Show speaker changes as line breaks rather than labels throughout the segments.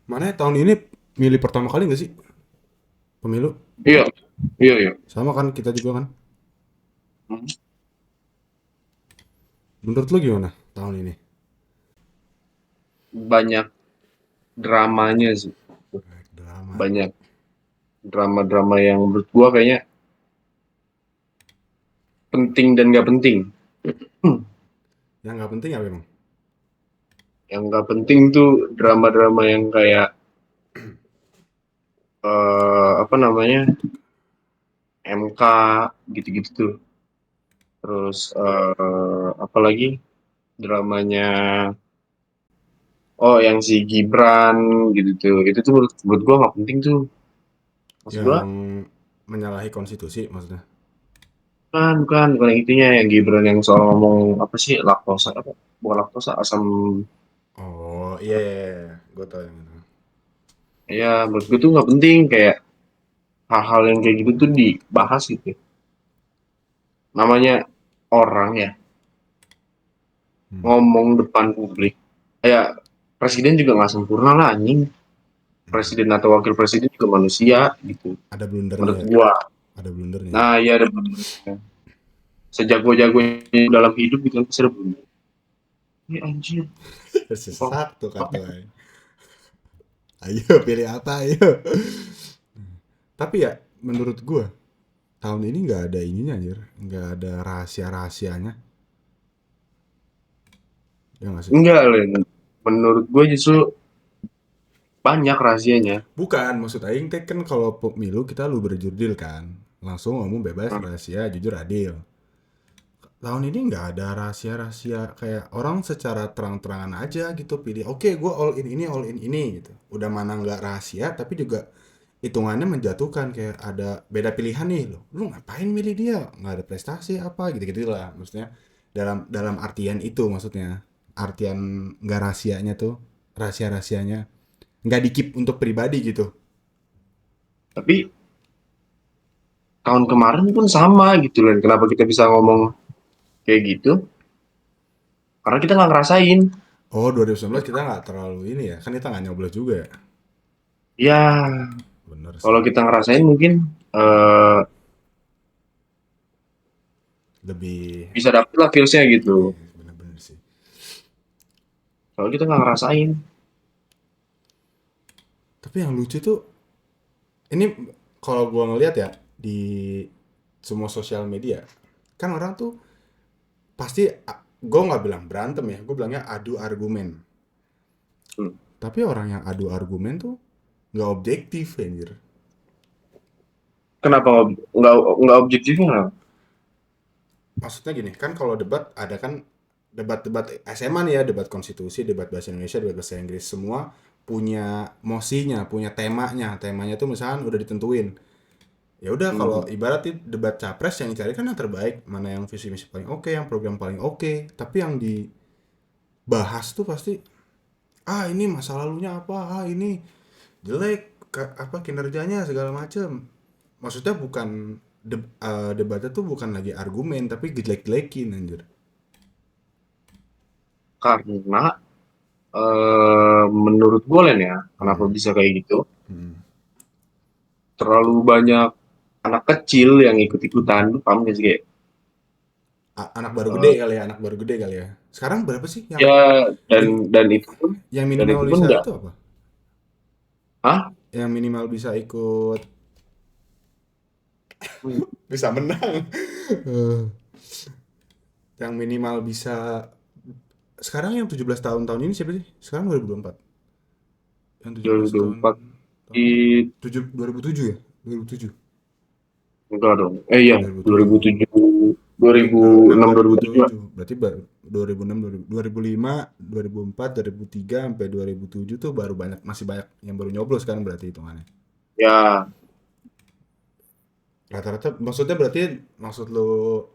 Mana ya, tahun ini milih pertama kali nggak sih pemilu?
Iya, iya, iya.
Sama kan kita juga kan.
Hmm.
Menurut lu gimana tahun ini?
Banyak dramanya sih.
Drama.
Banyak drama-drama yang menurut gua kayaknya penting dan nggak penting. Hmm.
Yang nggak penting apa emang?
Yang nggak penting tuh drama-drama yang kayak apa namanya, MK gitu-gitu tuh. Terus apalagi dramanya, oh yang si Gibran gitu tuh. Itu tuh menurut gua nggak penting tuh. Maksud gua
Yang menyalahi konstitusi maksudnya.
bukan yang itunya, yang Gibran yang soal ngomong apa sih, laktosa apa? Bukan laktosa, asam.
Oh iya, iya, iya. Gue tau yang itu.
Ya menurut gue tuh nggak penting, kayak hal-hal yang kayak gitu tuh dibahas gitu. Namanya orang ya
Hmm.
ngomong depan publik. Ya presiden juga nggak sempurna lah anjing.
Hmm.
Presiden atau wakil presiden juga manusia gitu.
Ada blundernya
Menurut
ya.
gua.
Ada blundernya ya.
Nah iya ada benernya. Sejago-jagonya dalam hidup gitu kan pasti ada bener. Ya anjir. Oh,
Satu kartu aja. Ayo pilih apa ayo. Tapi ya menurut gue tahun ini nggak ada ininya anjir. Nggak ada rahasia-rahasianya. Ya nggak sih?
enggak Len. Menurut gue justru banyak rahasianya.
Bukan, maksud Aing teh kan kalau pemilu kita lu berjurdil kan. Langsung ngomong bebas,
Hmm.
rahasia, jujur, adil. Tahun ini nggak ada rahasia-rahasia kayak orang secara terang-terangan aja gitu pilih. Oke, gue all in ini, all in ini gitu. Udah mana nggak rahasia, tapi juga hitungannya menjatuhkan kayak ada beda pilihan nih lo. Lu ngapain milih dia? Nggak ada prestasi apa gitu-gitu lah. Maksudnya dalam dalam artian itu maksudnya artian nggak rahasianya tuh rahasia-rahasianya nggak dikip untuk pribadi gitu.
Tapi tahun kemarin pun sama gitu Len. Kenapa kita bisa ngomong kayak gitu? Karena kita nggak ngerasain.
Oh, 2019 kita nggak terlalu ini ya, kan kita nggak nyoblos juga ya.
Ya,
Bener
kalau
sih,
kita ngerasain mungkin eh,
lebih
bisa dapet lah feelsnya gitu.
bener-bener sih.
Kalau kita nggak ngerasain,
Tapi yang lucu tuh, ini kalau gua ngelihat ya di semua sosial media, kan orang tuh pasti gue nggak bilang berantem ya, gue bilangnya adu argumen.
hmm,
Tapi orang yang adu argumen tuh nggak objektif anjir.
kenapa nggak objektifnya? Kenapa?
Maksudnya gini, kan kalau debat ada kan debat-debat SMA nih ya, debat konstitusi, debat bahasa Indonesia, debat bahasa Inggris, semua punya mosinya, punya temanya. Temanya tuh misalkan udah ditentuin. Ya udah kalau
Hmm,
ibaratnya debat capres yang dicari kan yang terbaik, mana yang visi misi paling oke, yang program paling oke. Tapi yang dibahas tuh pasti ini masa lalunya apa, ini jelek apa kinerjanya segala macem. Maksudnya bukan debatnya tuh bukan lagi argumen tapi gejelek-gelekin anjir.
karena menurut gue Len ya, kenapa
Hmm.
bisa kayak gitu?
Hmm.
Terlalu banyak anak kecil yang ikut-ikutan, lu paham gak sih kayak?
Anak baru gede
eh,
kali ya, anak baru gede kali ya. Sekarang berapa sih yang
ya dan
min-
dan itu pun
yang
dan
minimal
itu pun
bisa
nggak,
itu apa?
ah,
Yang minimal bisa ikut bisa menang. Yang minimal bisa sekarang yang 17 tahun tahun ini siapa sih? Sekarang 2024. Yang 17 tahun
2024
tahun
di
2007 ya? 2007.
enggak dong, iya
2007.
2007,
2006
2006, 2007.
2007. Berarti baru 2006 2005 2004 2003 sampai 2007 tuh baru banyak masih banyak yang baru nyoblos kan berarti hitungannya.
Ya,
Rata-rata maksudnya berarti maksud lu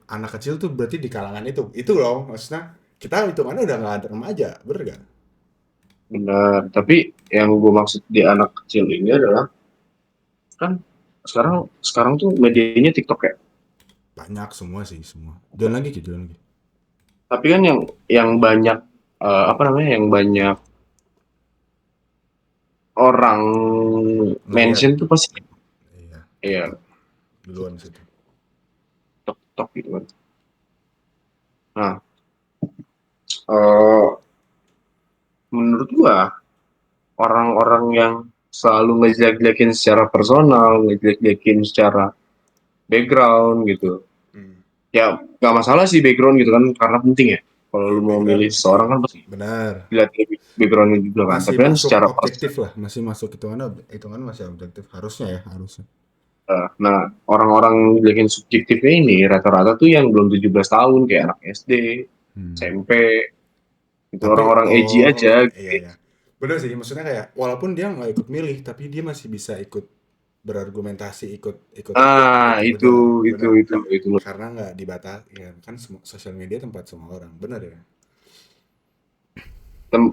anak kecil tuh berarti di kalangan itu. Itu loh maksudnya kita hitungannya udah nggak ada remaja, bener gak?
benar. Tapi yang gue maksud di anak kecil ini adalah kan sekarang sekarang tuh medianya TikTok ya.
Banyak semua sih semua. Jangan lagi gitu, jangan lagi.
Tapi kan yang banyak apa namanya, yang banyak orang
Ngelihat,
mention tuh pasti
iya,
ya
TikTok duluan situ.
tok tok gitu kan. Nah, eh, menurut gua orang-orang yang selalu ngejelek-jelekin secara personal, ngejelek-jelekin secara background gitu.
Hmm.
Ya nggak masalah sih background gitu kan karena penting ya. Kalau
Iya,
lu mau
background
milih
iya,
seseorang kan pasti
benar.
dilihat backgroundnya juga kan.
Masih
Tapi kan
masuk
secara
objektif
personal.
lah, masih masuk hitungan masih objektif harusnya ya, harusnya.
Nah, orang-orang jelekin subjektifnya ini rata-rata tuh yang belum 17 tahun kayak anak SD,
Hmm.
SMP, itu
Tapi
orang-orang edgy aja.
iya ya. Bener sih, maksudnya kayak walaupun dia nggak ikut milih, tapi dia masih bisa ikut berargumentasi, ikut ikut
Nah,
itu
itu
bener,
itu
bener.
itu itu loh.
Karena nggak dibatasi ya, kan sosial media tempat semua orang, bener ya.
Tem-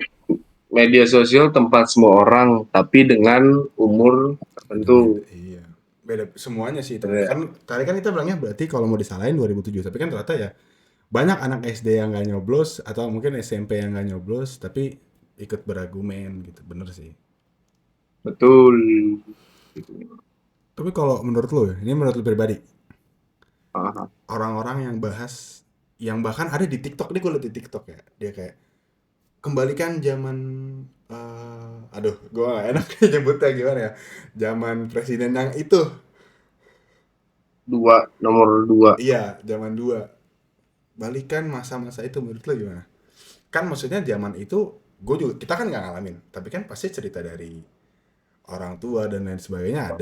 Media sosial tempat semua orang, tapi dengan umur
Beda-beda,
tertentu.
iya. Beda semuanya sih hitungannya.
Ya,
Kan tadi kan kita bilangnya berarti kalau mau disalahin 2007, tapi kan ternyata ya banyak anak SD yang nggak nyoblos atau mungkin SMP yang nggak nyoblos tapi ikut berargumen gitu, bener sih.
betul.
Tapi kalau menurut lo ya, ini menurut lo pribadi,
Ah,
orang-orang yang bahkan ada di TikTok, nih gue liat di TikTok ya, dia kayak kembalikan zaman, aduh gue gak enak nyebutnya gimana ya, zaman presiden yang itu,
nomor dua.
iya zaman dua, balikan masa-masa itu, menurut lo gimana? Kan maksudnya zaman itu gue juga, kita kan nggak ngalamin, tapi kan pasti cerita dari orang tua dan lain sebagainya,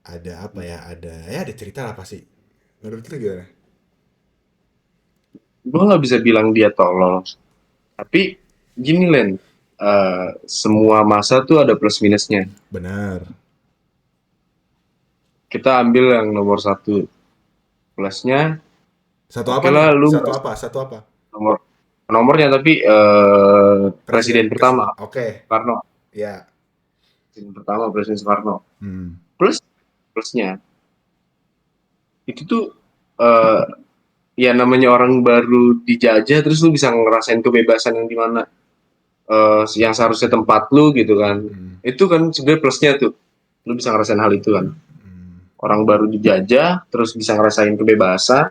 ada apa ya, ada cerita lah pasti, menurut lo gimana?
Gue nggak bisa bilang dia tolol, tapi gini Len, semua masa tuh ada plus minusnya.
Benar.
Kita ambil yang nomor satu plusnya.
Satu apa
Oke
nih,
lah, lu
satu
nggak
apa, satu apa?
nomor nomornya tapi presiden pertama
Oke,
Soekarno,
ya.
presiden pertama presiden Soekarno.
Hmm.
Plus plusnya itu tuh eh, ya namanya orang baru dijajah terus lu bisa ngerasain kebebasan yang dimana yang seharusnya tempat lu gitu kan.
Hmm.
Itu kan sebenarnya plusnya tuh. Lu bisa ngerasain hal itu kan.
Hmm.
Orang baru dijajah terus bisa ngerasain kebebasan.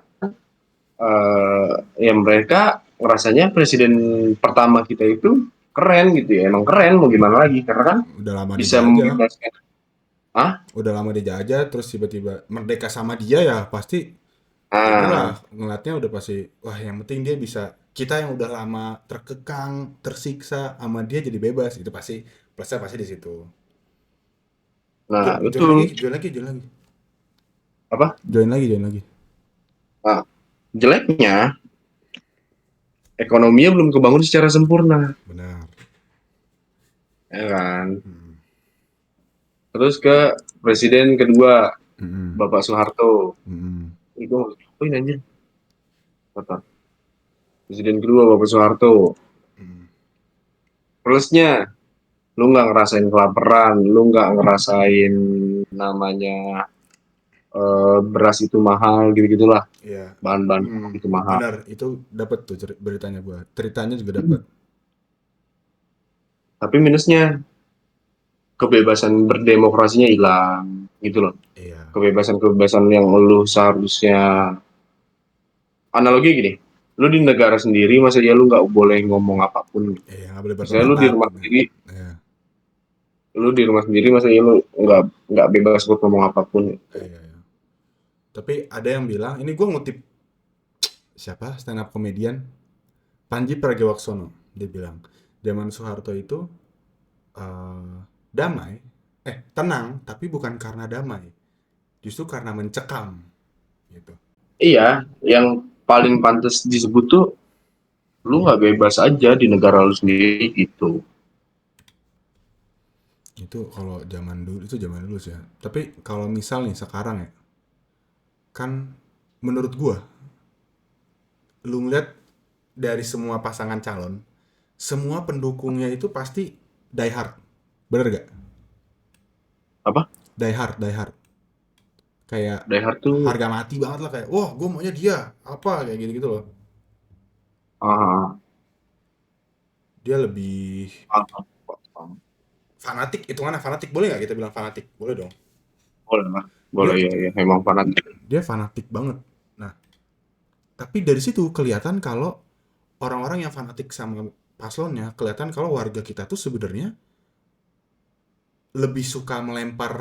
Ya mereka ngerasanya presiden pertama kita itu keren gitu ya. Emang keren mau gimana lagi karena kan
Udah lama
bisa
dijajah,
membebaskan. Ah,
udah lama dijajah, terus tiba-tiba merdeka sama dia ya pasti inilah
ah,
ngeliatnya udah pasti, wah yang penting dia bisa, kita yang udah lama terkekang, tersiksa sama dia jadi bebas, itu pasti plusnya pasti di situ.
nah
Join lagi,
betul.
join lagi, join lagi,
Apa?
join lagi, join lagi.
Nah, jeleknya ekonominya belum kebangun secara sempurna,
Benar.
ya kan?
Hmm.
Terus ke presiden kedua
Hmm.
Bapak Soeharto.
Hmm.
Itu ngapain aja? Kata presiden kedua Bapak Soeharto.
Hmm.
Plusnya, lu nggak ngerasain kelaparan, lu nggak ngerasain namanya beras itu mahal gitu gitulah,
Iya.
bahan-bahan
Hmm.
itu mahal.
Benar, itu dapat tuh beritanya gua, ceritanya juga dapat.
Tapi minusnya kebebasan berdemokrasinya hilang gitu loh.
Iya.
Kebebasan-kebebasan yang lu seharusnya analogi gini, lu di negara sendiri masa ya lu nggak boleh ngomong apapun.
Iya, nggak boleh
Misalnya lu di
berpendapat.
rumah sendiri,
Iya.
masa ya lu nggak bebas buat ngomong apapun.
Iya, iya. Tapi ada yang bilang, ini gue ngutip siapa, stand up comedian Panji Pragiwaksono, dia bilang zaman Soeharto itu damai, tenang, tapi bukan karena damai, justru karena mencekam gitu.
Iya, yang paling pantas disebut tuh lu nggak bebas aja di negara lu sendiri gitu.
Itu kalau zaman dulu, itu zaman dulu sih ya. Tapi kalau misal nih sekarang ya, kan menurut gue, lu ngeliat dari semua pasangan calon, semua pendukungnya itu pasti die hard, bener gak?
Apa?
Die hard, kayak
Die Hard tuh
harga mati banget lah, kayak wah gue maunya dia, apa kayak gitu gitu loh.
ah,
Dia lebih
ah, ah.
fanatik, itu mana fanatik, boleh nggak kita bilang fanatik? Boleh dong.
Boleh lah,
Dia
boleh ya, ya. Memang fanatik.
dia fanatik banget. Nah, tapi dari situ kelihatan kalau orang-orang yang fanatik sama paslonnya, kelihatan kalau warga kita tuh sebenarnya lebih suka melempar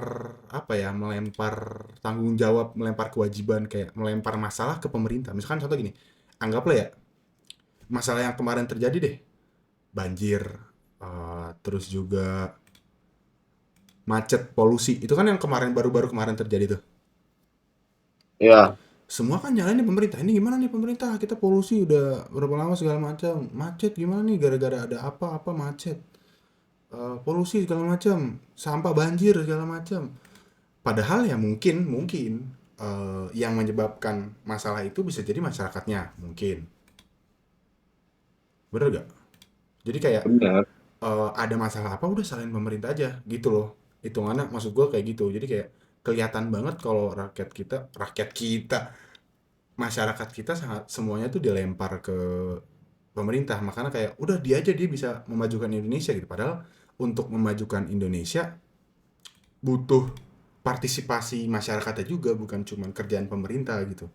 apa ya, melempar tanggung jawab, melempar kewajiban, kayak melempar masalah ke pemerintah. Misalkan contoh gini, anggaplah ya masalah yang kemarin terjadi deh, banjir, terus juga macet, polusi, itu kan yang kemarin, baru-baru kemarin terjadi tuh.
Ya,
Semua kan nyalain pemerintah. Ini gimana nih pemerintah? Kita polusi udah berapa lama segala macam. Macet gimana nih, gara-gara ada apa-apa macet. Polusi segala macam, sampah banjir segala macam. Padahal ya mungkin yang menyebabkan masalah itu bisa jadi masyarakatnya, mungkin. Bener gak? Jadi kayak
benar.
ada masalah apa udah salahin pemerintah aja gitu loh. Hitungannya maksud gue kayak gitu. Jadi kayak kelihatan banget kalau rakyat kita, masyarakat kita sangat semuanya tuh dilempar ke pemerintah. Makanya kayak udah dia aja, dia bisa memajukan Indonesia gitu. Padahal untuk memajukan Indonesia butuh partisipasi masyarakatnya juga, bukan cuma kerjaan pemerintah gitu.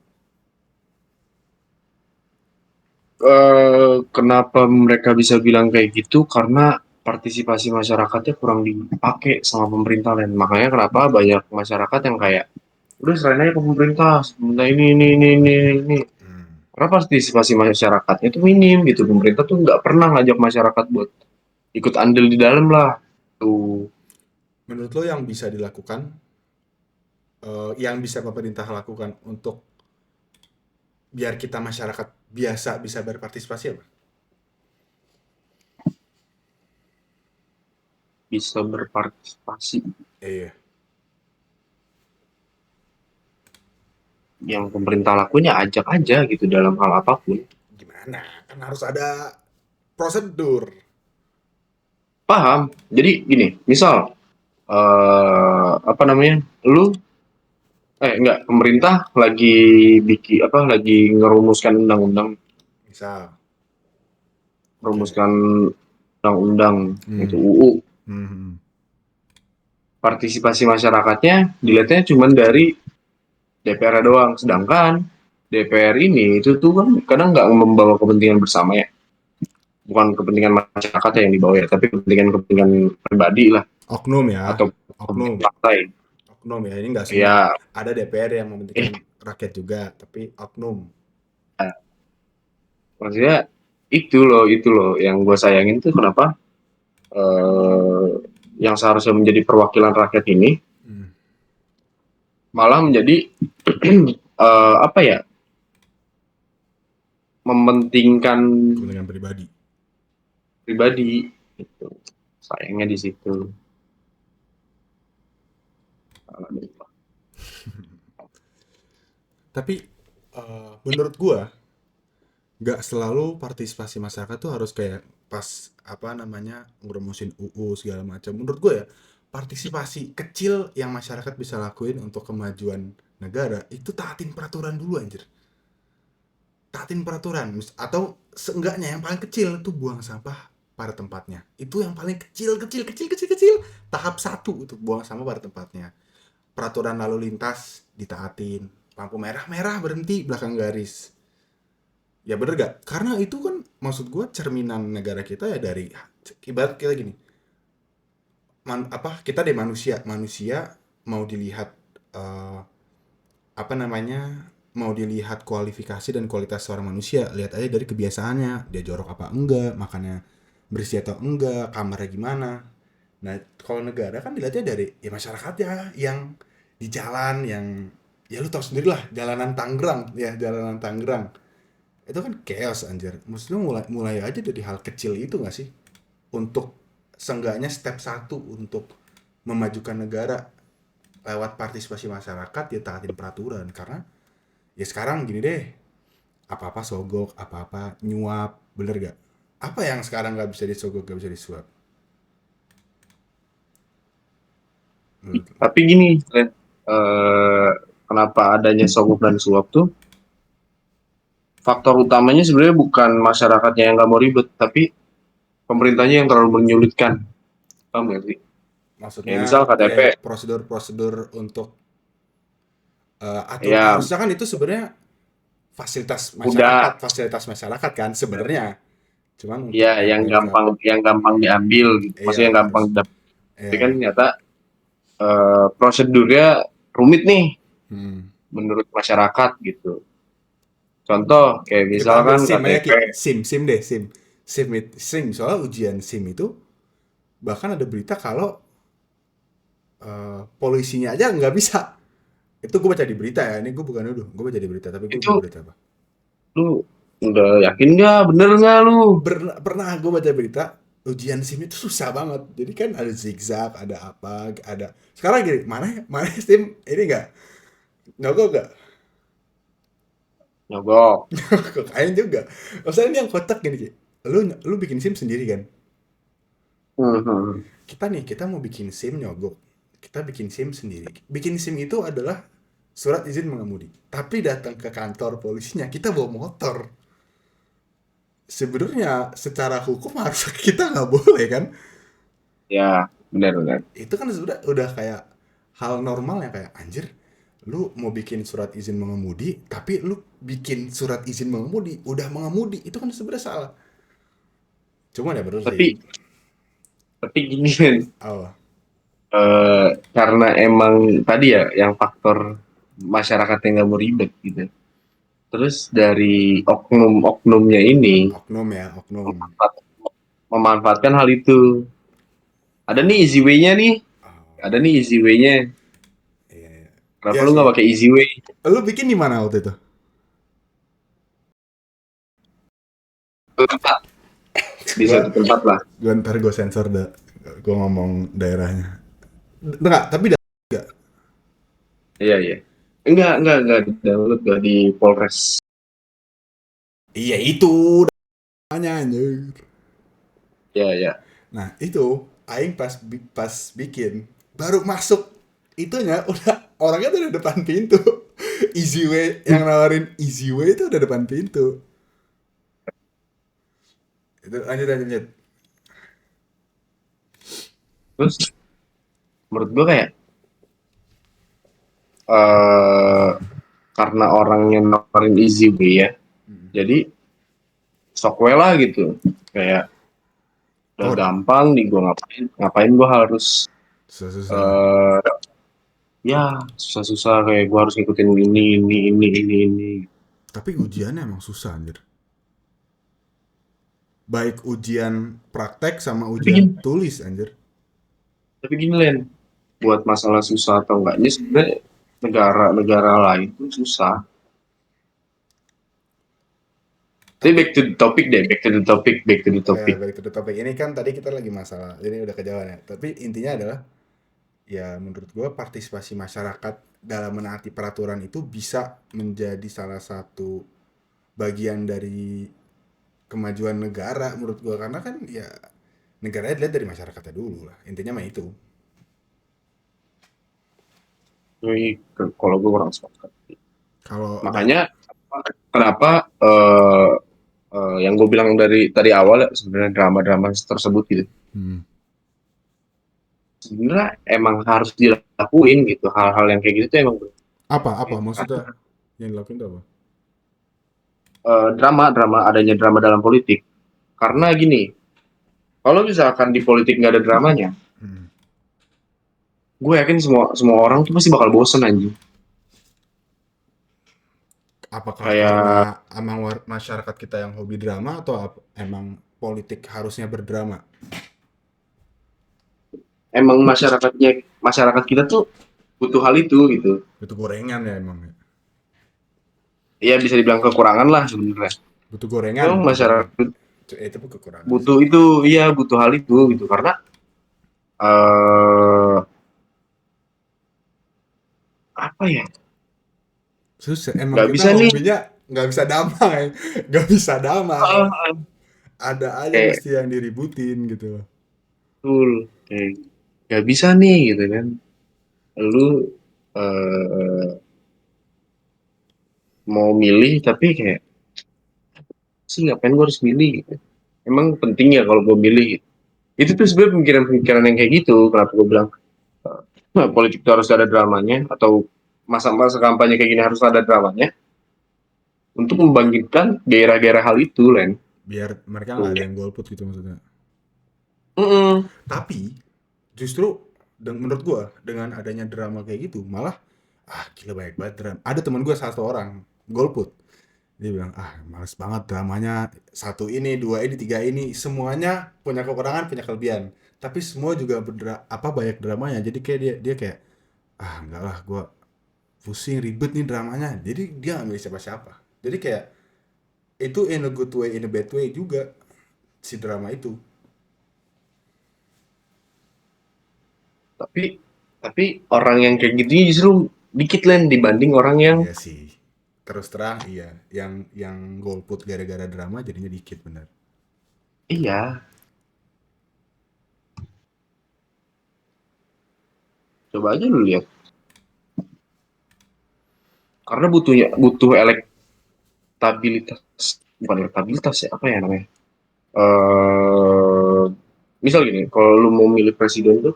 Kenapa mereka bisa bilang kayak gitu? Karena partisipasi masyarakatnya kurang dipakai sama pemerintah lain. Makanya kenapa banyak masyarakat yang kayak udah serahin aja ke pemerintah, pemerintah ini.
Hmm.
Karena partisipasi masyarakatnya itu minim gitu. Pemerintah tuh nggak pernah ngajak masyarakat buat ikut andil di dalam lah. Tuh
Menurut lo yang bisa dilakukan, yang bisa pemerintah lakukan untuk biar kita masyarakat biasa bisa berpartisipasi apa?
bisa berpartisipasi.
Iya.
Yang pemerintah lakuin ya ajak aja gitu dalam hal apapun.
Gimana? Kan harus ada prosedur.
Paham? Jadi gini, misal apa namanya, lu enggak, pemerintah lagi bikin apa, lagi ngerumuskan undang-undang,
Misal, oke.
merumuskan undang-undang itu
Hmm.
UU.
Hmm. Hmm.
Partisipasi masyarakatnya dilihatnya cuma dari DPR doang, sedangkan DPR ini itu tuh kan kadang nggak membawa kepentingan bersama ya, bukan kepentingan masyarakat yang dibawa ya, tapi kepentingan pribadi lah
Oknum ya,
atau
oknum,
kepentingan partai.
oknum ya. Ini nggak semua.
Ya,
Ada DPR yang
ini
mementingkan rakyat juga, tapi oknum.
maksudnya itu loh yang gue sayangin tuh kenapa eh, yang seharusnya menjadi perwakilan rakyat ini
Hmm.
malah menjadi apa ya, mementingkan
Kepentingan pribadi.
pribadi gitu. Sayangnya di situ.
Tapi menurut gua nggak selalu partisipasi masyarakat tuh harus kayak pas apa namanya ngerumusin UU segala macam. Menurut gue ya, partisipasi kecil yang masyarakat bisa lakuin untuk kemajuan negara itu taatin peraturan dulu anjir. Taatin peraturan atau seenggaknya yang paling kecil tuh buang sampah pada tempatnya. Itu yang paling kecil. Tahap satu untuk buang sampah pada tempatnya. Peraturan lalu lintas ditaatin. Lampu merah merah berhenti belakang garis. Ya bener gak? Karena itu kan maksud gue cerminan negara kita ya, dari ibarat kita gini, apa kita deh manusia, manusia mau dilihat eh, apa namanya, mau dilihat kualifikasi dan kualitas seorang manusia, lihat aja dari kebiasaannya, dia jorok apa enggak, makannya bersih atau enggak, kamarnya gimana. Nah kalau negara kan dilihatnya dari ya masyarakatnya yang di jalan, yang ya lu tau sendiri lah, jalanan Tangerang ya, jalanan Tangerang itu kan chaos anjir. Maksudnya mulai mulai aja dari hal kecil itu gak sih, untuk seenggaknya step satu untuk memajukan negara lewat partisipasi masyarakat, ya taatin peraturan. Karena ya sekarang gini deh, apa-apa sogok, apa-apa nyuap, bener gak? Apa yang sekarang gak bisa disogok, gak bisa disuap? Menurut lo?
Tapi gini, kenapa adanya sogok dan suap tuh, faktor utamanya sebenarnya bukan masyarakatnya yang nggak mau ribet, tapi pemerintahnya yang terlalu menyulitkan. Paham nggak sih? Kayak
Maksudnya
misal
ya,
KTP,
ya prosedur-prosedur untuk atau
ya
harusnya kan itu sebenarnya
udah,
fasilitas masyarakat kan sebenarnya. Cuman untuk
ya
KTP,
yang gampang diambil gitu.
iya
Maksudnya yang gampang
harus,
didapat. Tapi kan
iya.
ternyata prosedurnya rumit nih
Hmm.
menurut masyarakat gitu. Contoh kayak
Kita ambil
misalkan
SIM aja
KTP,
Ki. SIM deh, SIM. SIM soalnya ujian SIM itu bahkan ada berita kalau polisinya aja nggak bisa. Itu gue baca di berita ya, ini gue bukan nuduh, gue baca di berita, tapi gue
itu
lupa berita apa.
lu udah yakin nggak, bener nggak lu?
Pernah gue baca berita, ujian SIM itu susah banget. Jadi kan ada zigzag, ada apa, ada. Sekarang gini, mana SIM ini nggak nyogok nggak?
Nyogok.
Kok kayaknya juga. Maksudnya ini yang kotak gini, Ki. Lu bikin SIM sendiri kan?
Mhm.
Kita mau bikin SIM nyogok. Kita bikin SIM sendiri. Bikin SIM itu adalah surat izin mengemudi. Tapi datang ke kantor polisinya, kita bawa motor. Sebenarnya secara hukum harus kita nggak boleh kan?
Ya, benar-benar.
Itu kan sudah udah kayak hal normal ya kayak anjir. Lu mau bikin surat izin mengemudi, tapi lu bikin surat izin mengemudi, udah mengemudi, itu kan sebenarnya salah. Cuman ya bener sih.
Tapi gini kan,
Oh,
karena emang tadi ya yang faktor masyarakat yang nggak mau ribet gitu. Terus dari oknum-oknumnya ini
oknum ya, oknum.
memanfaat- memanfaatkan hal itu. Ada nih easy way-nya nih,
Oh,
ada nih easy way-nya.
iya, iya.
Kenapa
Iya
lu
sih.
nggak pakai easy way?
Lu bikin di mana waktu itu?
Di
Gua,
suatu tempat lah.
ntar gue sensor dah. Gue ngomong daerahnya. Enggak, tapi enggak.
Iya, iya. Enggak di download, enggak di Polres.
Iya itu namanya anjir.
Iya, iya.
Nah, itu aing pas bikin baru masuk itunya udah orangnya tuh udah depan pintu. Easy way yang nawarin easy way itu udah depan pintu. Itu lanjut lanjut. Lanjut.
Terus menurut gua kayak eh karena orangnya nawarin easy way ya. Jadi sok we lah gitu. Kayak udah
Oh,
gampang nih gua ngapain gua harus
susah-susah.
eh ya susah-susah kayak gua harus ngikutin ini.
Tapi ujiannya emang susah anjir. Baik ujian praktek sama
Tapi
ujian
gini,
tulis anjir.
Len, buat masalah susah atau enggaknya sebenarnya negara-negara lain pun susah. Tapi
Tapi
back to the topic deh, back to the
oh ya
topic.
balik to the topic. Ini kan tadi kita lagi masalah. Ini udah kejauhan ya. Tapi intinya adalah ya menurut gue partisipasi masyarakat dalam menaati peraturan itu bisa menjadi salah satu bagian dari kemajuan negara menurut gue karena kan ya negaranya dilihat dari masyarakatnya dulu lah intinya mah itu.
Jadi kalau gue kurang sepakat.
Kalau da
Makanya kenapa yang gue bilang dari tadi awal ya, sebenarnya drama-drama tersebut gitu.
hmm,
Sebenarnya emang harus dilakuin gitu. Hal-hal yang kayak gitu tuh emang
apa maksudnya yang dilakuin itu apa?
drama adanya drama dalam politik. Karena
Oh,
gini, kalau misalkan di politik nggak ada dramanya,
hmm.
gue yakin semua semua orang tuh pasti bakal bosen anjing.
Apakah karena
Kayak
emang masyarakat kita yang hobi drama atau emang politik harusnya berdrama?
emang masyarakat kita tuh butuh hal itu gitu.
Butuh gorengan ya emang ya?
Ya bisa dibilang kekurangan lah sebenarnya.
Butuh gorengan,
Memang
butuh gorengan.
masyarakat
Itu pun kekurangan sih.
butuh itu, iya butuh hal itu gitu karena eh apa ya,
Susah emang
nggak
kita
bisa nih,
hobinya nggak bisa damai. Nggak bisa damai,
ah,
ada aja
kayak
mesti yang diributin gitu.
full kayak nggak bisa nih gitu kan, lu eh, mau milih tapi kayak sih ngapain gue harus milih gitu. Emang penting ya kalau gue milih gitu. Itu tuh sebenarnya pemikiran-pemikiran yang kayak gitu. Kenapa gue bilang politik itu harus ada dramanya, atau masa-masa kampanye kayak gini harus ada dramanya untuk membangkitkan gairah-gairah hal itu, Len.
Biar mereka nggak
Tuh.
ada yang golput gitu maksudnya.
Mm-mm.
Tapi justru menurut gua dengan adanya drama kayak gitu malah gila banyak banget drama. Ada teman gua satu orang golput. Dia bilang, males banget dramanya. Satu ini, dua ini, tiga ini, semuanya punya kekurangan, punya kelebihan. Tapi semua juga banyak dramanya. Jadi kayak dia kayak, enggak lah, gua pusing ribet nih dramanya. Jadi dia nggak milih siapa-siapa. Jadi kayak itu in a good way, in a bad way juga si drama itu.
Tapi tapi orang yang kayak gitu justru dikit, Len, dibanding orang yang
Iya sih. Terus terang iya, yang golput gara-gara drama jadinya dikit bener.
iya. Coba aja lu lihat. Karena butuh elektabilitas, bukan elektabilitas ya, apa ya namanya? Eh misal gini, kalau lu mau milih presiden tuh,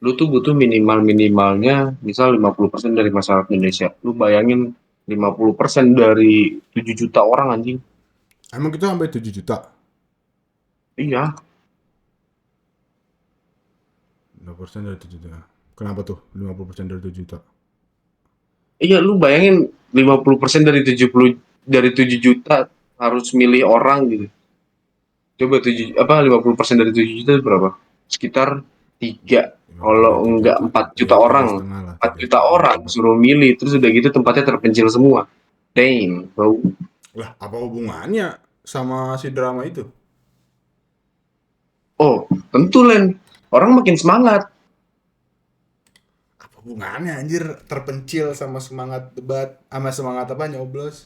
lu tuh butuh minimalnya misal 50% dari masyarakat Indonesia. Lu bayangin 50% dari 7 juta orang, anjing.
Emang kita sampai 7 juta?
Iya,
5% dari 7 juta. Kenapa tuh 50% dari 7 juta?
iya, lu bayangin 50% dari 7 juta harus milih orang gitu. Coba 50% dari 7 juta itu berapa? Sekitar 3,
50
kalau
dari 7
enggak
juta,
4
ya
juta
3
orang.
setengah lah,
4
3
juta
setengah
orang
coba.
suruh milih, terus udah gitu tempatnya terpencil semua. Damn, bro.
Lah, apa hubungannya sama si drama itu?
Oh, tentu, Len. Orang makin semangat.
Apa hubungannya anjir terpencil sama semangat debat, sama semangat apa nyoblos?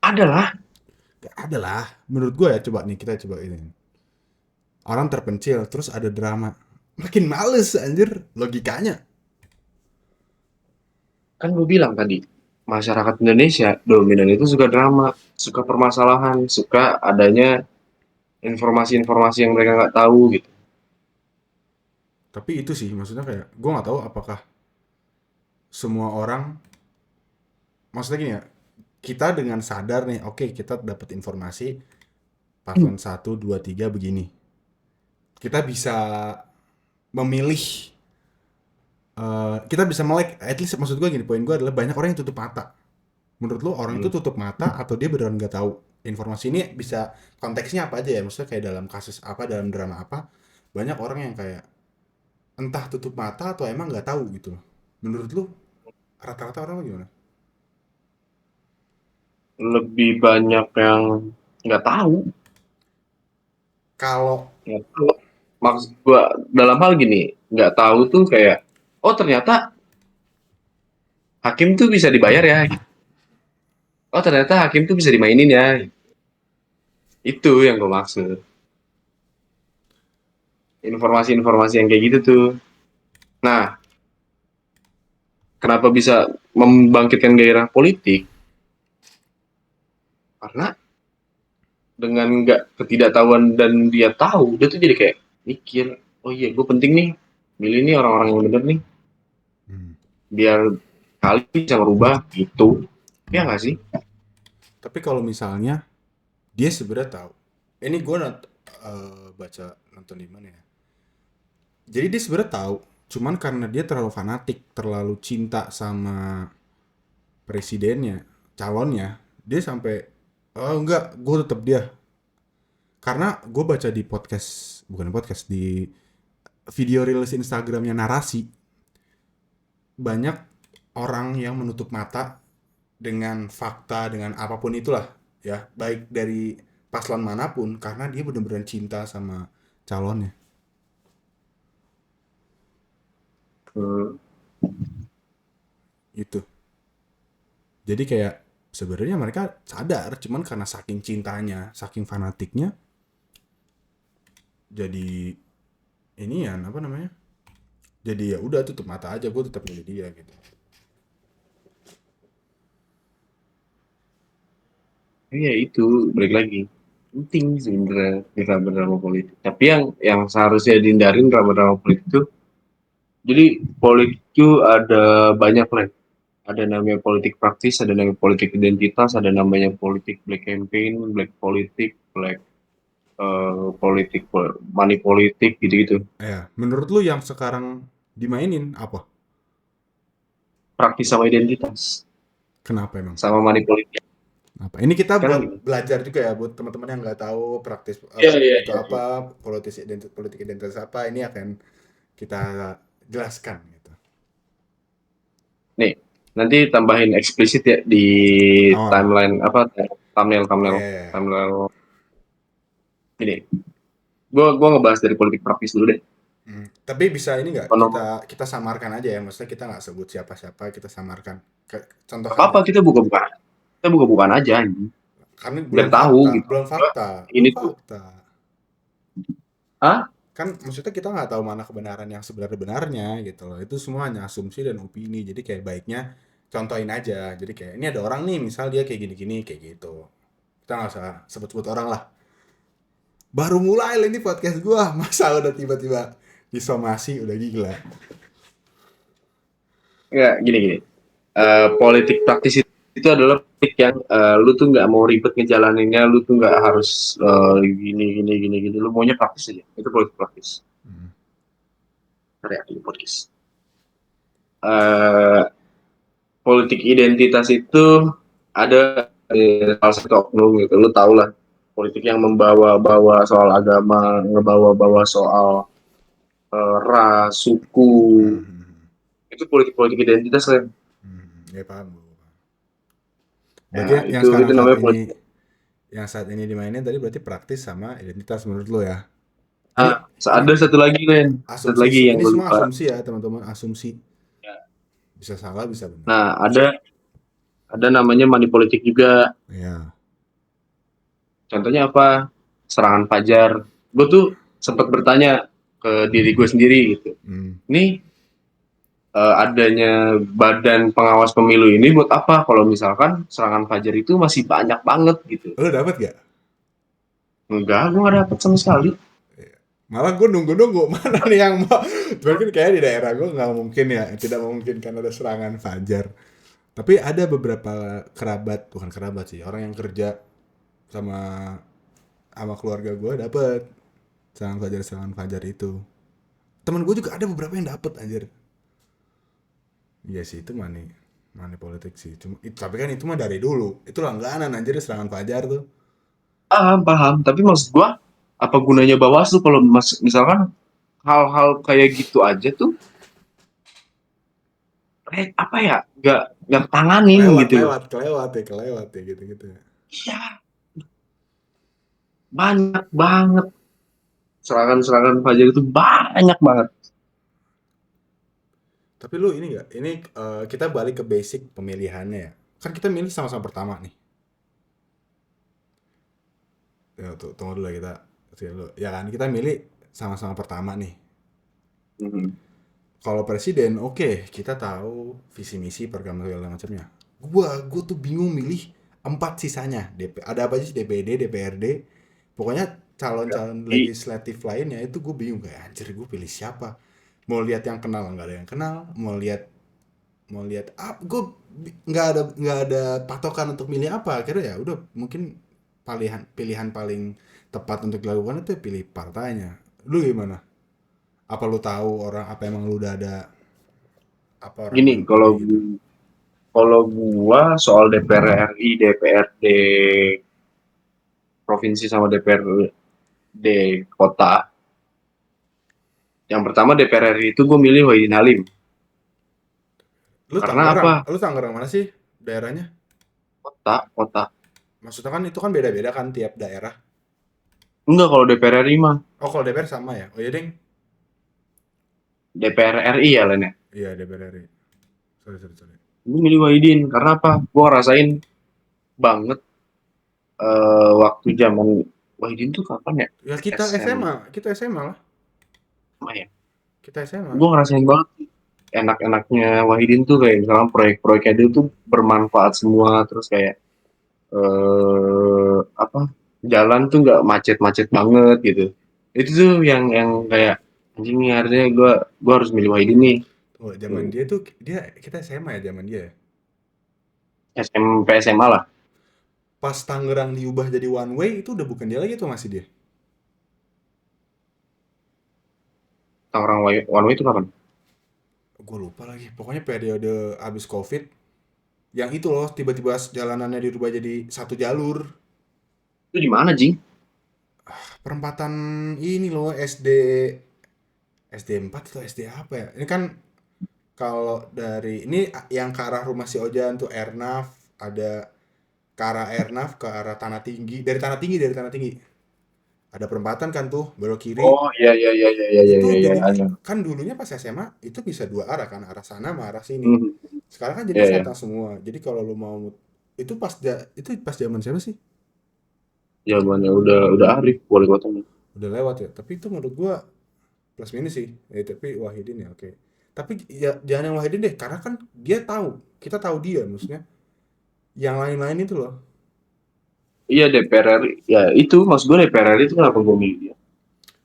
Adalah,
Gak ada lah. Menurut gue ya, coba nih kita coba ini. Orang terpencil, terus ada drama. Makin males anjir logikanya.
kan gue bilang tadi, masyarakat Indonesia dominan itu suka drama, suka permasalahan, suka adanya informasi-informasi yang mereka nggak tahu gitu.
Tapi itu sih, maksudnya kayak, gue nggak tahu apakah semua orang, maksudnya gini ya, kita dengan sadar nih, oke kita dapat informasi paslon satu 2 3 begini. Kita bisa memilih, kita bisa melek, at least maksud gue gini, poin gue adalah banyak orang yang tutup mata. Menurut lo orang itu
Hmm.
tutup mata atau dia beneran nggak tahu? Informasi ini bisa konteksnya apa aja ya, maksudnya kayak dalam kasus apa, dalam drama apa, banyak orang yang kayak entah tutup mata atau emang nggak tahu gitu loh. Menurut lo rata-rata orang gimana?
Lebih banyak yang nggak tahu.
Kalau
Nggak tahu. Maksud gua dalam hal gini, nggak tahu tuh kayak, oh ternyata hakim tuh bisa dibayar ya. Oh ternyata hakim tuh bisa dimainin ya. Itu yang gue maksud. Informasi-informasi yang kayak gitu tuh. Nah, kenapa bisa membangkitkan gairah politik? Karena dengan nggak ketidaktahuan dan dia tahu, dia tuh jadi kayak mikir, oh iya gue penting nih, milih nih orang-orang yang bener nih,
hmm,
biar kali bisa merubah gitu. Ya nggak sih?
tapi kalau misalnya dia sebenarnya tahu, ini gue baca nonton di mana ya, jadi dia sebenarnya tahu, cuman karena dia terlalu fanatik, terlalu cinta sama presidennya, calonnya, dia sampai oh enggak, gue tetap dia. Karena gue baca di podcast, bukan podcast, di video reels Instagramnya Narasi, banyak orang yang menutup mata dengan fakta, dengan apapun itulah ya, baik dari paslon manapun, karena dia benar-benar cinta sama calonnya.
Hmm,
Itu jadi kayak sebenarnya mereka sadar, cuman karena saking cintanya, saking fanatiknya, jadi ini ya apa namanya, jadi ya udah tutup mata aja, gue tetap milih dia gitu.
iya itu balik lagi. penting sebenarnya di drama politik. Tapi yang seharusnya dihindarin drama-drama politik itu, jadi politik itu ada banyak lah. Ada namanya politik praktis, ada namanya politik identitas, ada namanya politik black campaign, black politik, black politik, money politik gitu-gitu.
Ya, menurut lu yang sekarang dimainin apa?
Praktis sama identitas,
Kenapa emang?
sama money politik.
Apa? Ini kita
Sekarang
buat
gini.
belajar juga ya buat teman-teman yang nggak tahu praktis
Iya, iya,
itu
iya.
apa, politik identitas apa. Ini akan kita jelaskan gitu.
Nih, nanti tambahin eksplisit ya di
Oh,
timeline apa thumbnail thumbnail
iya.
thumbnail ini. Gua ngebahas dari politik praktis dulu deh.
Tapi bisa ini nggak
Kalau
kita kita samarkan aja ya, maksudnya kita nggak sebut siapa-siapa, kita samarkan. Contohkan
apa-apa
deh,
kita buka-bukaan aja anjing.
karena
Biar tahu gitu.
belum fakta, belum
Ini tuh
fakta.
ah
Kan maksudnya kita nggak tahu mana kebenaran yang sebenarnya gitu loh. Itu semua hanya asumsi dan opini. Jadi kayak baiknya contohin aja. Jadi kayak ini ada orang nih, misal dia kayak gini-gini kayak gitu. Kita nggak usah sebut-sebut orang lah. Baru mulai lah ini podcast gua, masa udah tiba-tiba disomasi udah gila.
nggak gini gini. Politik praktis itu adalah politik yang lu tuh nggak mau ribet ngejalaninnya, lu tuh nggak harus gini gini gini gini, lu maunya praktis aja. Itu politik praktis.
Hmm.
Karya ini podcast. Eh, Politik identitas itu ada di salah satu oknum gitu, lu tau lah, politik yang membawa-bawa soal agama, ngebawa-bawa soal ras, suku,
Hmm, hmm, hmm.
itu politik-politik identitas kan.
Ya paham gua. Berarti
Nah,
yang
itu
sekarang
namanya politik.
yang saat ini dimainin tadi berarti praktis sama identitas menurut lo ya. Ini
Nah,
ini
ada satu lagi kan, satu
asumsi,
lagi yang
ini
gue
semua
lupa.
asumsi ya teman-teman, asumsi. Bisa salah, bisa benar.
Nah, ada namanya money politik juga.
Ya.
Contohnya apa? Serangan fajar. Gue tuh sempat bertanya ke diri gue sendiri gitu.
Hmm.
Ini adanya badan pengawas pemilu ini buat apa kalau misalkan serangan fajar itu masih banyak banget gitu.
Lo dapat gak?
Enggak, gue gak dapet sama sekali.
Malah gue nunggu-nunggu mana nih yang mau. Mungkin kayak di daerah gue nggak mungkin ya, tidak memungkinkan ada serangan fajar. Tapi ada beberapa kerabat, bukan kerabat sih, orang yang kerja sama sama keluarga gue dapet serangan fajar itu. Temen gue juga ada beberapa yang dapet anjir. Iya sih itu money politik sih. Tapi kan itu mah dari dulu. Itu langganan anjir serangan fajar tuh.
Paham, paham. Tapi maksud gue, apa gunanya Bawaslu kalau misalkan hal-hal kayak gitu aja tuh, apa ya, nggak tanganin
Kelewat,
gitu loh.
kelewat ya gitu-gitu ya.
Iya, banyak banget. Serangan-serangan fajar itu banyak banget.
Tapi lu ini nggak? Ini kita balik ke basic pemilihannya ya. Kan kita milih sama-sama pertama nih. Ya, tunggu dulu ya kita. Ya kan kita milih sama-sama pertama nih.
Mhm.
Kalau presiden, oke, kita tahu visi misi program segala macamnya. Gua tuh bingung milih empat sisanya. Ada apa aja sih DPD, DPRD. Pokoknya calon-calon
Jadi
legislatif lainnya itu gue bingung kayak anjir gue pilih siapa. Mau lihat yang kenal nggak ada yang kenal. Mau lihat gue nggak ada patokan untuk milih apa. Akhirnya ya udah mungkin pilihan pilihan paling tepat untuk dilakukan itu pilih partainya. Lu gimana? Apa lu tahu orang, apa emang lu udah ada apa orang
gini,
yang lu
kalau
pilih gitu?
kalau gua soal DPR RI, DPRD provinsi sama DPRD kota, yang pertama DPR RI itu gue milih Wahidin Halim.
Lu
Karena
Tangerang,
apa?
lu Tangerang mana sih daerahnya?
Kota, kota.
Maksudnya kan itu kan beda-beda kan tiap daerah.
Enggak, kalau DPR RI mah.
Oh kalau DPR sama ya? Oh iya ding.
DPR RI ya lainnya.
Iya DPR RI. Sorry.
Gue milih Wahidin. Karena apa? Gue ngerasain banget waktu zaman Wahidin tuh kapan ya?
Ya kita
SMA
SMA, kita SMA lah.
ya.
Kita SMA.
Gue ngerasain banget enak-enaknya Wahidin tuh kayak misalnya proyek-proyeknya dia tuh bermanfaat semua, terus kayak apa? jalan tuh nggak macet-macet banget gitu. Itu tuh yang kayak anjing nih harusnya gua harus milih Wahidin nih.
Oh, zaman
Tuh.
dia tuh dia kita SMA ya zaman dia ya.
SMP SMA lah.
Pas Tangerang diubah jadi one way itu udah bukan dia lagi tuh masih dia.
Orang one way itu kapan?
Gue lupa lagi. Pokoknya periode abis COVID yang itu loh tiba-tiba jalanannya dirubah jadi satu jalur.
Itu di mana, Jing?
Perempatan ini loh SD 4 atau SD apa ya? Ini kan kalau dari ini yang ke arah rumah si Ojan tuh Airnav, ada ke arah Airnav ke arah Tanah Tinggi, dari Tanah Tinggi. Ada perempatan kan tuh, belok kiri.
Oh iya iya iya iya iya iya
Itu
iya
dulunya
ada.
kan dulunya pas SMA itu bisa dua arah kan, arah sana sama arah sini.
Hmm,
Sekarang kan jadi
iya iya.
satu semua. Jadi kalau lu mau itu itu pas zaman siapa sih?
Zamannya udah Arif boleh kotanya.
Udah lewat ya. Tapi itu menurut gua plus minus sih. Tapi Wahidin ya oke. Tapi ya jangan yang Wahidin deh, karena kan dia tahu, kita tahu dia maksudnya. Yang lain-lain itu loh.
Iya DPR RI. Ya itu maksud gue DPR RI itu kenapa gue milih dia?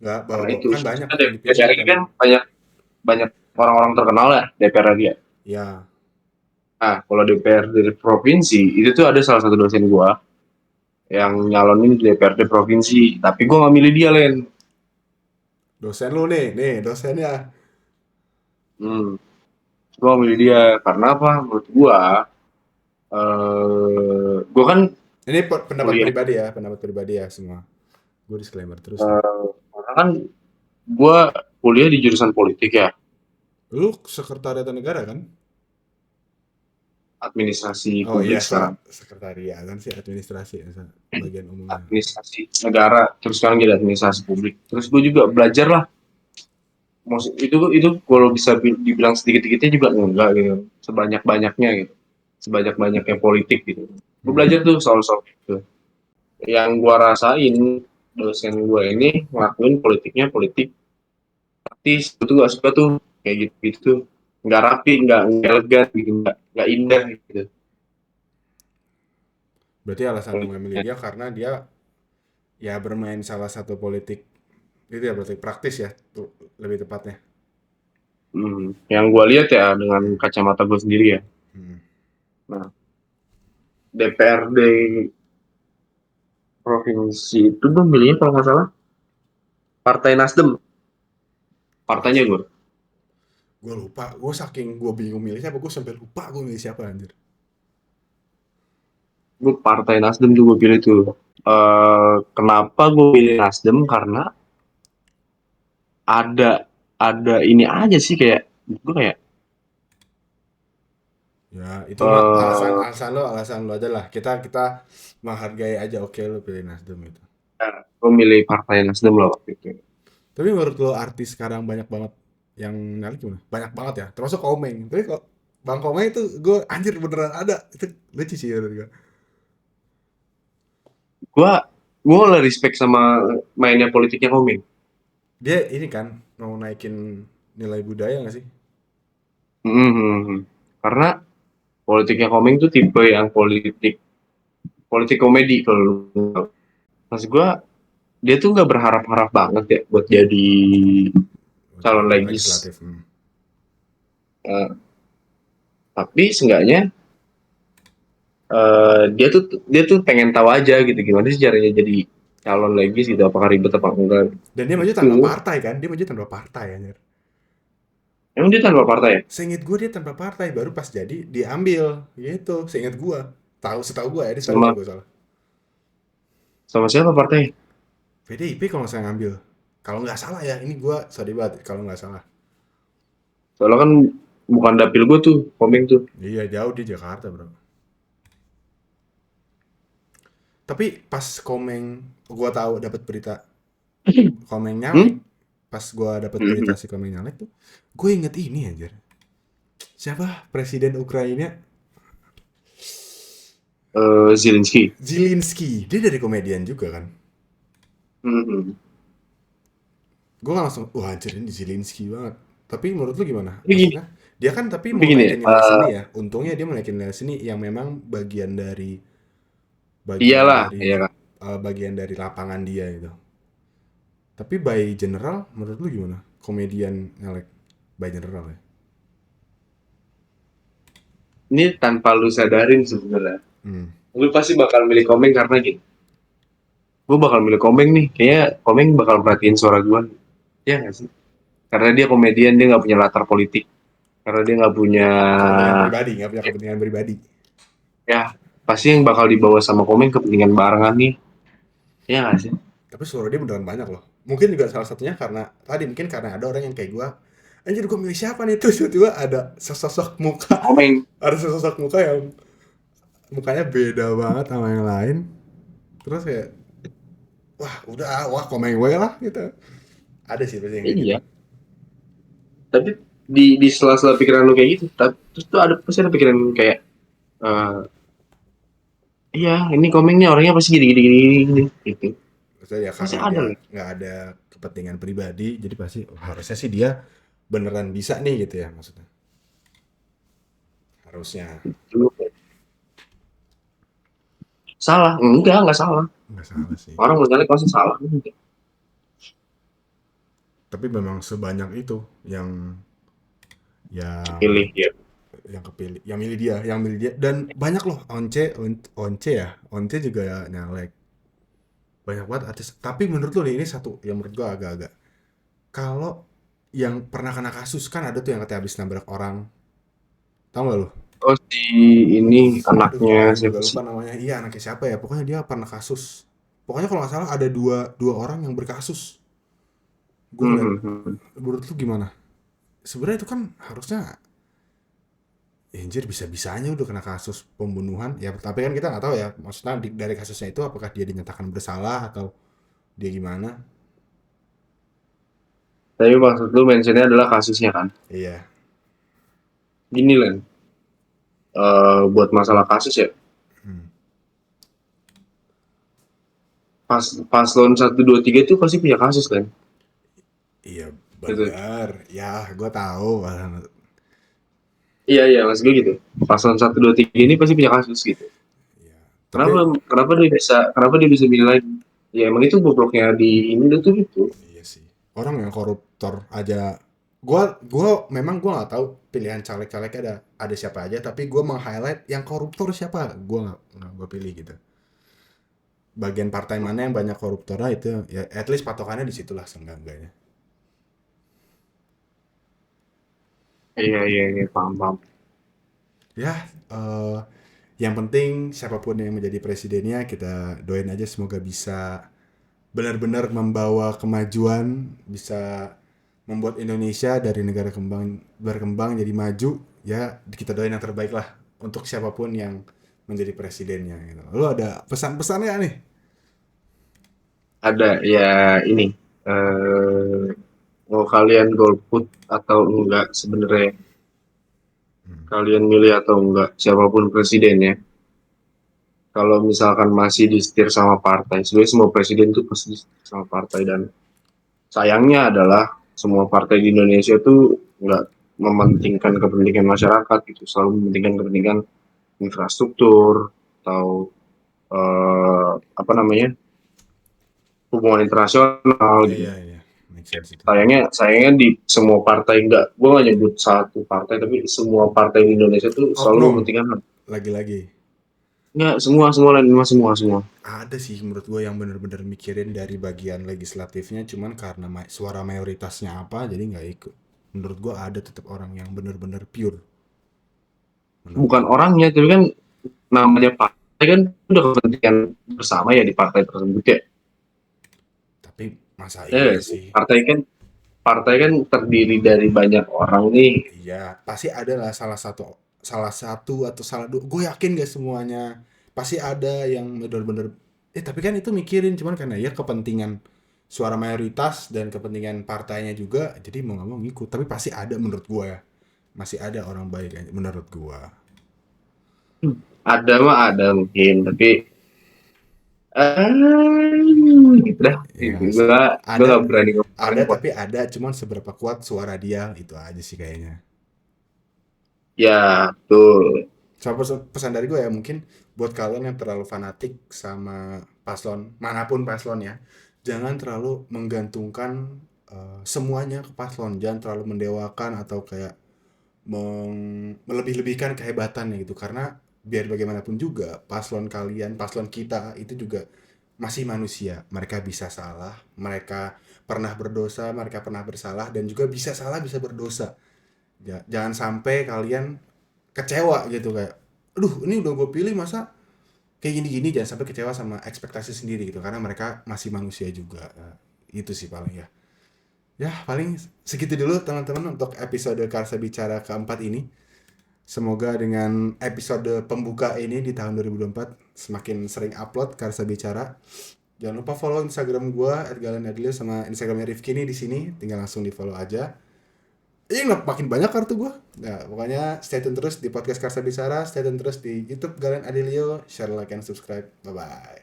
Nggak,
Karena itu
kan banyak
maksudnya
yang dipilih
DPR RI
bukan.
kan banyak banyak orang-orang terkenal ya DPR RI ya.
Ya,
Nah kalau DPR dari provinsi itu tuh ada salah satu dosen gua yang nyalonin di DPRD provinsi, tapi gua nggak milih dia Len.
dosen lu nih dosennya.
Hmm. Gua nggak milih dia karena apa? Menurut gua, gua kan
Ini pendapat
kuliah,
pribadi ya, pendapat pribadi ya semua. Gue disclaimer terus nih.
karena kan gua kuliah di jurusan politik ya,
Lu sekretariat negara kan?
administrasi
Oh iya,
publik sekarang,
sekretariat kan sih administrasi ya, bagian umumnya.
administrasi negara, terus sekarang jadi administrasi publik. Terus gua juga belajar lah. Maksud itu kalau bisa dibilang sedikit-sedikitnya juga enggak gitu, sebanyak banyaknya gitu, sebanyak banyaknya politik gitu. Gue
Hmm.
belajar tuh soal-soal itu. Yang gua rasain dosen gua ini ngelakuin politiknya politik praktis, gue tuh gak suka tuh kayak gitu gitu, nggak rapi, nggak elegan gitu, nggak indah gitu.
Berarti alasan lu nggak milih
Politiknya.
dia karena dia ya bermain salah satu politik itu ya berarti praktis ya tuh lebih tepatnya.
Yang gua lihat ya dengan kacamata gue sendiri ya.
Hmm.
Nah, DPRD provinsi itu gue milihnya kalau nggak salah Partai Nasdem,
Wah,
partainya gue.
gue lupa. Gue saking gue bingung milih siapa, gue sampai lupa gue milih siapa anjir.
Gue Partai Nasdem tuh gue pilih tuh. Kenapa gue pilih Nasdem? Karena ada ini aja sih kayak gue kayak
Ya, itu mah
eh
alasan lo aja lah. Kita menghargai aja. Oke, lo pilih Nasdem itu.
gue milih Partai Nasdem lah waktu itu.
Tapi menurut lo artis sekarang banyak banget yang nyalek gimana? Banyak banget ya. Termasuk Komeng. Tapi kok Bang Komeng itu gue anjir beneran ada. Itu lucu sih menurut gue.
Gue gue lah respect sama mainnya politiknya Komeng.
Dia ini kan mau naikin nilai budaya nggak sih?
Mhm. Karena politiknya Komeng tuh tipe yang politik politik komedi kalau lu tahu. Maksud gue dia tuh nggak berharap-harap banget ya buat jadi calon
Jadi
legis.
legislatif. Hmm.
Eh, tapi seenggaknya dia tuh pengen tahu aja gitu gimana sih caranya jadi calon legis gitu, apakah ribet apa enggak
Dan dia maju tanpa
itu.
partai kan? Dia maju tanpa partai anjir.
Emang dia tanpa partai ya?
Seinget gue dia tanpa partai baru pas jadi diambil gitu. Seinget gue. Setahu gue ya, dia sorry
sama
kalau gue salah.
sama siapa partai?
PDIP kalau saya ngambil. Kalau nggak salah ya, ini gue sorry banget kalau nggak salah.
Soalnya kan bukan dapil gue tuh Komeng tuh.
Iya jauh di Jakarta bro. Tapi pas Komeng, gue tahu dapat berita Komeng nyalek.
Hmm?
Pas gue dapat berita si Komeng nyalek tuh, gue inget ini anjir. Siapa presiden Ukraina?
Zelensky.
Zelensky. Dia dari komedian juga kan.
Hmm.
Gue langsung, wah anjir ini Zelensky banget. Tapi menurut lu gimana?
Tapi gini,
Maksudnya, dia kan tapi
tapi
mau
gini,
naikin nilai seni ya. Untungnya dia mau naikin nilai seni yang memang bagian
iyalah,
dari
iya kan.
bagian dari lapangan dia gitu. Tapi by general menurut lu gimana? Komedian ngelek by general ya?
Ini tanpa lu sadarin sebenarnya.
Hmm.
Lu pasti bakal milih Komeng karena gini. Gue bakal milih Komeng nih. Kayaknya Komeng bakal perhatiin suara gue. Ya nggak sih? Karena dia komedian, dia nggak punya latar politik. Karena dia nggak punya,
Kepentingan pribadi, nggak punya kepentingan pribadi.
ya pasti yang bakal dibawa sama Komeng kepentingan barengan nih. Ya nggak sih?
Tapi suara dia beneran banyak loh. Mungkin juga salah satunya karena tadi mungkin karena ada orang yang kayak gua. Anjir gua milih siapa nih? Terus tiba-tiba ada sesosok muka,
Komeng.
ada sesosok muka yang mukanya beda banget sama yang lain. Terus kayak wah udah wah Komeng gue lah gitu. Ada sih pasti yang kayak gitu.
Iya. Tapi di sela-sela pikiran lu kayak gitu, terus tuh ada pasti ada pikiran kayak, eh iya ini Komeng nih orangnya pasti gini gini gini gini gitu.
Maksudnya ya
Pasti
karena
ada
dia
loh.
nggak ada kepentingan pribadi, jadi pasti oh, harusnya sih dia beneran bisa nih gitu ya maksudnya. Harusnya
Salah? Enggak salah.
nggak salah sih.
Orang menilai pasti salah.
Tapi memang sebanyak itu yang
Pilih ya.
yang kepilih, yang milih dia dan banyak loh Once ya, Once juga ya nyalek. Banyak banget artis. Tapi menurut lo nih ini satu yang menurut gua agak-agak. Kalau yang pernah kena kasus kan ada tuh yang katanya habis nabrak orang. Tahu nggak lo?
Oh si ini
Aduh,
anaknya
gue juga
siapa
lupa
sih?
namanya. Iya, anaknya siapa ya? Pokoknya dia pernah kasus. Pokoknya kalau nggak salah ada dua orang yang berkasus. Gue
Hmm,
ngeliat,
hmm, hmm.
menurut lu gimana? Sebenarnya itu kan harusnya, ya, anjir bisa-bisanya udah kena kasus pembunuhan. Ya, tapi kan kita nggak tahu ya. Maksudnya dari kasusnya itu apakah dia dinyatakan bersalah atau dia gimana?
Tapi maksud lu mentionnya adalah kasusnya kan?
Iya.
Gini Len, buat masalah kasus ya,
Hmm.
paslon satu 2 3 itu pasti punya kasus kan?
Iya,
Gitu.
bener. Ya, gue tahu.
Iya iya maksud gue gitu. Paslon satu 2 3 ini pasti punya kasus gitu.
Iya.
Kenapa
Tapi
kenapa dia bisa milih lagi? Ya emang itu gobloknya di ini tuh gitu.
iya sih. Orang yang koruptor aja. Gua memang gua nggak tahu pilihan caleg-calegnya ada siapa aja. Tapi gua meng-highlight yang koruptor siapa. Gua nggak gua pilih gitu. Bagian partai mana yang banyak koruptornya itu ya at least patokannya di situlah seenggak-enggaknya.
Iya iya iya paham paham.
Ya, eh, yang penting siapapun yang menjadi presidennya kita doain aja semoga bisa benar-benar membawa kemajuan, bisa membuat Indonesia dari negara berkembang jadi maju. Ya kita doain yang terbaik lah untuk siapapun yang menjadi presidennya gitu. Lu ada pesan-pesan ya nih?
Ada ya ini eh mau kalian golput atau enggak sebenarnya
Hmm.
kalian milih atau enggak siapapun presidennya kalau misalkan masih disetir sama partai sebenarnya semua presiden itu pasti disetir sama partai dan sayangnya adalah semua partai di Indonesia itu enggak mementingkan kepentingan masyarakat gitu selalu mementingkan kepentingan infrastruktur atau apa namanya hubungan internasional
Ya,
gitu.
iya iya, make sense itu.
Sayangnya di semua partai enggak, gue nggak nyebut satu partai tapi semua partai di Indonesia tuh selalu
Oknum
mementingkan
lagi-lagi.
enggak semua semua lain semua
Ada sih menurut gue yang bener-bener mikirin dari bagian legislatifnya cuman karena suara mayoritasnya apa jadi nggak ikut. Menurut gue ada tetap orang yang bener-bener pure menurut
bukan
gue.
orangnya tapi kan namanya partai kan udah kepentingan bersama ya di partai tersebut ya.
Tapi masa
Ya
iya
nggak sih?
sih?
Partai kan terdiri dari banyak orang nih.
Iya, pasti ada lah salah satu atau salah dua. Gue yakin gak semuanya. Pasti ada yang bener-bener. Tapi kan itu mikirin cuman karena ya kepentingan suara mayoritas dan kepentingan partainya juga. Jadi mau nggak mau ngikut. Tapi pasti ada menurut gue ya. Masih ada orang baik aja menurut gue.
Ada mah ada mungkin tapi gitu dah.
Ya
Gue
sih.
gue nggak berani
Ada
ngomongin kok.
tapi ada cuman seberapa kuat suara dia itu aja sih kayaknya.
Ya betul.
Sama pesan dari gue ya mungkin buat kalian yang terlalu fanatik sama paslon manapun paslonnya, jangan terlalu menggantungkan semuanya ke paslon, jangan terlalu mendewakan atau kayak melebih-lebihkan kehebatannya gitu, karena biar bagaimanapun juga paslon kalian, paslon kita itu juga masih manusia, mereka bisa salah, mereka pernah berdosa, mereka pernah bersalah, dan juga bisa salah bisa berdosa. Jangan sampai kalian kecewa gitu kayak, aduh ini udah gue pilih masa kayak gini-gini, jangan sampai kecewa sama ekspektasi sendiri gitu, karena mereka masih manusia juga. Itu sih paling ya. Ya paling segitu dulu teman-teman untuk episode Karsa Bicara keempat ini. Semoga dengan episode pembuka ini di tahun 2024 semakin sering upload Karsa Bicara. Jangan lupa follow Instagram gue @galenadlio sama Instagramnya Rifki nih di sini. Tinggal langsung di follow aja. Makin banyak kartu gue. Nah, pokoknya stay tune terus di podcast Karsa Bicara, stay tune terus di YouTube Galen Adilio, share, like, and subscribe. Bye bye.